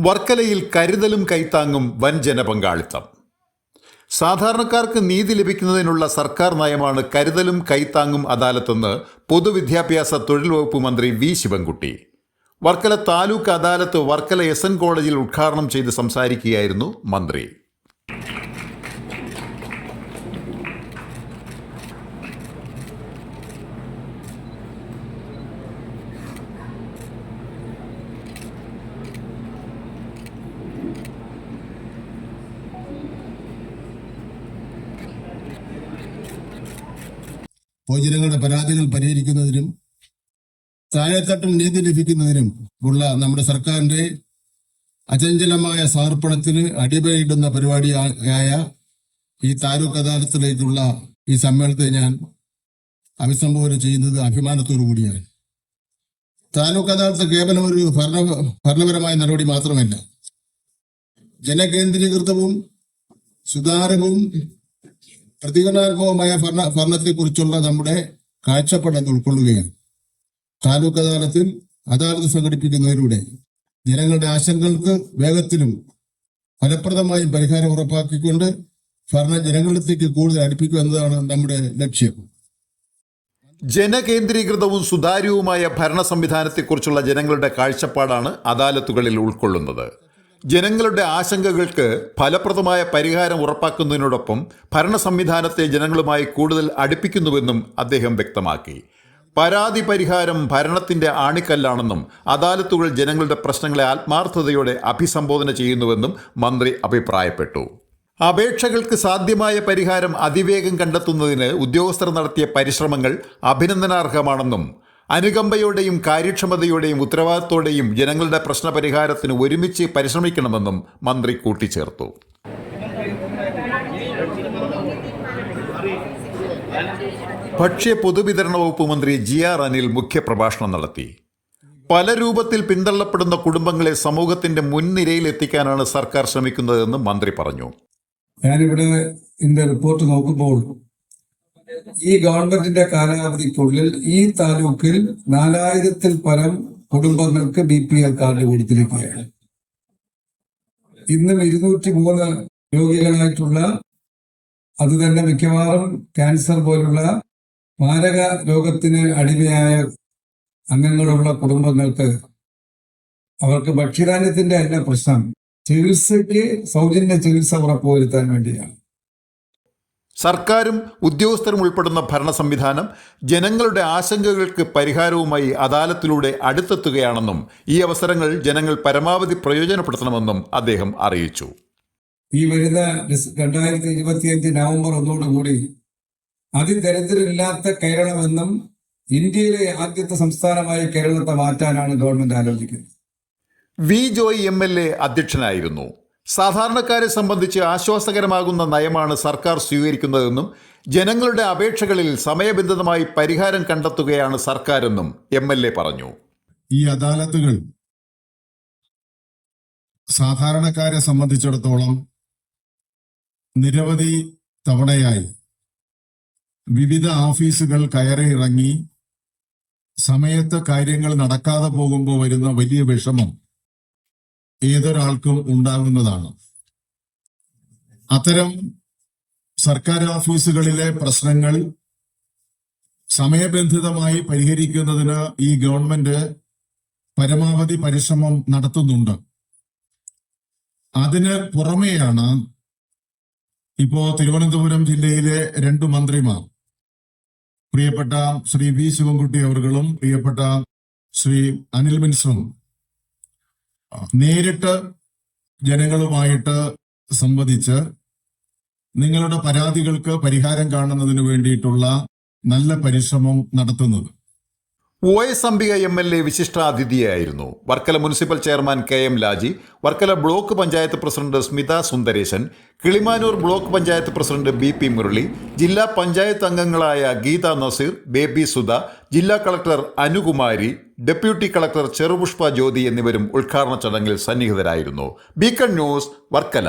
വർക്കലയിൽ കരുതലും കൈത്താങ്ങും വൻ ജനപങ്കാളിത്തം. സാധാരണക്കാർക്ക് നീതി ലഭിക്കുന്നതിനുള്ള സർക്കാർ നയമാണ് കരുതലും കൈത്താങ്ങും അദാലത്തെന്ന് പൊതുവിദ്യാഭ്യാസ തൊഴിൽ വകുപ്പ് മന്ത്രി വി ശിവൻകുട്ടി വർക്കല താലൂക്ക് അദാലത്ത് വർക്കല SN കോളേജിൽ ഉദ്ഘാടനം ചെയ്ത് സംസാരിക്കുകയായിരുന്നു മന്ത്രി. പൊതുജനങ്ങളുടെ പരാതികൾ പരിഹരിക്കുന്നതിനും താഴെത്തട്ടിൽ നീതി ലഭിക്കുന്നതിനും ഉള്ള നമ്മുടെ സർക്കാരിന്റെ അചഞ്ചലമായ സമർപ്പണത്തിന് അടിവരയിടുന്ന പരിപാടിയായ ഈ താലൂക്ക് അദാലത്തിലേക്കുള്ള ഈ സമ്മേളനത്തെ ഞാൻ അഭിസംബോധന ചെയ്യുന്നത് അഭിമാനത്തോടു കൂടിയാണ്. താലൂക്ക് അദാലത്ത് കേവലം ഒരു ഭരണപരമായ നടപടി മാത്രമല്ല, ജനകേന്ദ്രീകൃതവും സുതാര്യവും പ്രതികരണാത്മകമായ ഭരണത്തെക്കുറിച്ചുള്ള നമ്മുടെ കാഴ്ചപ്പാട് ഉൾക്കൊള്ളുകയാണ്. താലൂക്ക് അദാലത്തിൽ അദാലത്ത് സംഘടിപ്പിക്കുന്നതിലൂടെ ജനങ്ങളുടെ ആശങ്കകൾക്ക് വേഗത്തിലും ഫലപ്രദമായും പരിഹാരം ഉറപ്പാക്കിക്കൊണ്ട് ഭരണം ജനങ്ങളിലേക്ക് കൂടുതൽ അടുപ്പിക്കുക എന്നതാണ് നമ്മുടെ ലക്ഷ്യം. ജനകേന്ദ്രീകൃതവും സുതാര്യവുമായ ഭരണ സംവിധാനത്തെക്കുറിച്ചുള്ള ജനങ്ങളുടെ കാഴ്ചപ്പാടാണ് അദാലത്തുകളിൽ ഉൾക്കൊള്ളുന്നത്. ജനങ്ങളുടെ ആശങ്കകൾക്ക് ഫലപ്രദമായ പരിഹാരം ഉറപ്പാക്കുന്നതിനോടൊപ്പം ഭരണ സംവിധാനത്തെ ജനങ്ങളുമായി കൂടുതൽ അടുപ്പിക്കുന്നുവെന്നും അദ്ദേഹം വ്യക്തമാക്കി. പരാതി പരിഹാരം ഭരണത്തിന്റെ ആണിക്കല്ലാണെന്നും അദാലത്തുകൾ ജനങ്ങളുടെ പ്രശ്നങ്ങളെ ആത്മാർത്ഥതയോടെ അഭിസംബോധന ചെയ്യുന്നുവെന്നും മന്ത്രി അഭിപ്രായപ്പെട്ടു. അപേക്ഷകൾക്ക് സാധ്യമായ പരിഹാരം അതിവേഗം കണ്ടെത്തുന്നതിന് ഉദ്യോഗസ്ഥർ നടത്തിയ പരിശ്രമങ്ങൾ അഭിനന്ദനാർഹമാണെന്നും അനുകമ്പയോടെയും കാര്യക്ഷമതയോടെയും ഉത്തരവാദിത്തോടെയും ജനങ്ങളുടെ പ്രശ്നപരിഹാരത്തിന് ഒരുമിച്ച് പരിശ്രമിക്കണമെന്നും മന്ത്രി കൂട്ടിച്ചേർത്തു. ഭക്ഷ്യ പൊതുവിതരണ വകുപ്പ് മന്ത്രി GR അനിൽ മുഖ്യപ്രഭാഷണം നടത്തി. പല രൂപത്തിൽ പിന്തള്ളപ്പെടുന്ന കുടുംബങ്ങളെ സമൂഹത്തിന്റെ മുൻനിരയിൽ എത്തിക്കാനാണ് സർക്കാർ ശ്രമിക്കുന്നതെന്ന് മന്ത്രി പറഞ്ഞു. ഞാനിവിടെ ഇതിന്റെ റിപ്പോർട്ട് നോക്കുമ്പോൾ ഈ ഗവൺമെന്റിന്റെ കാലാവധിക്കുള്ളിൽ ഈ താലൂക്കിൽ 4000-ൽ പരം കുടുംബങ്ങൾക്ക് BPL കാർഡ് കൊടുത്തിരിക്കുകയാണ്. ഇന്നും 203 രോഗികളായിട്ടുള്ള, അത് തന്നെ മിക്കവാറും ക്യാൻസർ പോലുള്ള മാരക രോഗത്തിന് അടിമയായ അംഗങ്ങളുള്ള കുടുംബങ്ങൾക്ക് അവർക്ക് ഭക്ഷ്യധാന്യത്തിന്റെ അല്ല പ്രശ്നം, ചികിത്സയ്ക്ക് സൗജന്യ ചികിത്സ ഉറപ്പുവരുത്താൻ വേണ്ടിയാണ്. സർക്കാരും ഉദ്യോഗസ്ഥരും ഉൾപ്പെടുന്ന ഭരണ സംവിധാനം ജനങ്ങളുടെ ആശങ്കകൾക്ക് പരിഹാരവുമായി അദാലത്തിലൂടെ അടുത്തെത്തുകയാണെന്നും ഈ അവസരങ്ങൾ ജനങ്ങൾ പരമാവധി പ്രയോജനപ്പെടുത്തണമെന്നും അദ്ദേഹം അറിയിച്ചു. ഈ വരുന്ന 2025 നവംബർ 1 അതിദരിദ്രരില്ലാത്ത കേരളമെന്നും ഇന്ത്യയിലെ ആദ്യത്തെ സംസ്ഥാനമായി കേരളത്തെ മാറ്റാനാണ് ഗവൺമെന്റ് ആലോചിക്കുന്നത്. വി ജോയ് MLA അധ്യക്ഷനായിരുന്നു. സാധാരണക്കാരെ സംബന്ധിച്ച് ആശ്വാസകരമാകുന്ന നയമാണ് സർക്കാർ സ്വീകരിക്കുന്നതെന്നും ജനങ്ങളുടെ അപേക്ഷകളിൽ സമയബന്ധിതമായി പരിഹാരം കണ്ടെത്തുകയാണ് സർക്കാരെന്നും MLA പറഞ്ഞു. ഈ അദാലത്തുകൾ സാധാരണക്കാരെ സംബന്ധിച്ചിടത്തോളം നിരവധി തവണയായി വിവിധ ഓഫീസുകൾ കയറി ഇറങ്ങി സമയത്ത് കാര്യങ്ങൾ നടക്കാതെ പോകുമ്പോൾ വരുന്ന വലിയ വിഷമം ഏതൊരാൾക്കും ഉണ്ടാകുന്നതാണ്. അത്തരം സർക്കാർ ഓഫീസുകളിലെ പ്രശ്നങ്ങൾ സമയബന്ധിതമായി പരിഹരിക്കുന്നതിന് ഈ ഗവൺമെന്റ് പരമാവധി പരിശ്രമം നടത്തുന്നുണ്ട്. അതിന് പുറമെയാണ് ഇപ്പോ തിരുവനന്തപുരം ജില്ലയിലെ 2 മന്ത്രിമാർ, പ്രിയപ്പെട്ട ശ്രീ വി ശിവൻകുട്ടി അവർകളും പ്രിയപ്പെട്ട ശ്രീ അനിൽ മിൻസും നേരിട്ട് ജനങ്ങളുമായിട്ട് സംവദിച്ച് നിങ്ങളുടെ പരാതികൾക്ക് പരിഹാരം കാണുന്നതിന് വേണ്ടിയിട്ടുള്ള നല്ല പരിശ്രമം നടത്തുന്നത്. OS അംബിക MLA വിശിഷ്ടാതിഥിയായിരുന്നു. Varkala municipal chairman KM Laji, Varkala block panchayat president Smitha Sundaresan, Kilimanoor block panchayat president BP Murali, ജില്ലാ പഞ്ചായത്ത് അംഗങ്ങളായ ഗീത നസീർ, ബേബി സുധ, ജില്ലാ collector Anukumari, deputy collector Cherupushpa Jyothi എന്നിവരും ഉദ്ഘാടന ചടങ്ങിൽ സന്നിഹിതരായിരുന്നു. Beacon news, Varkala.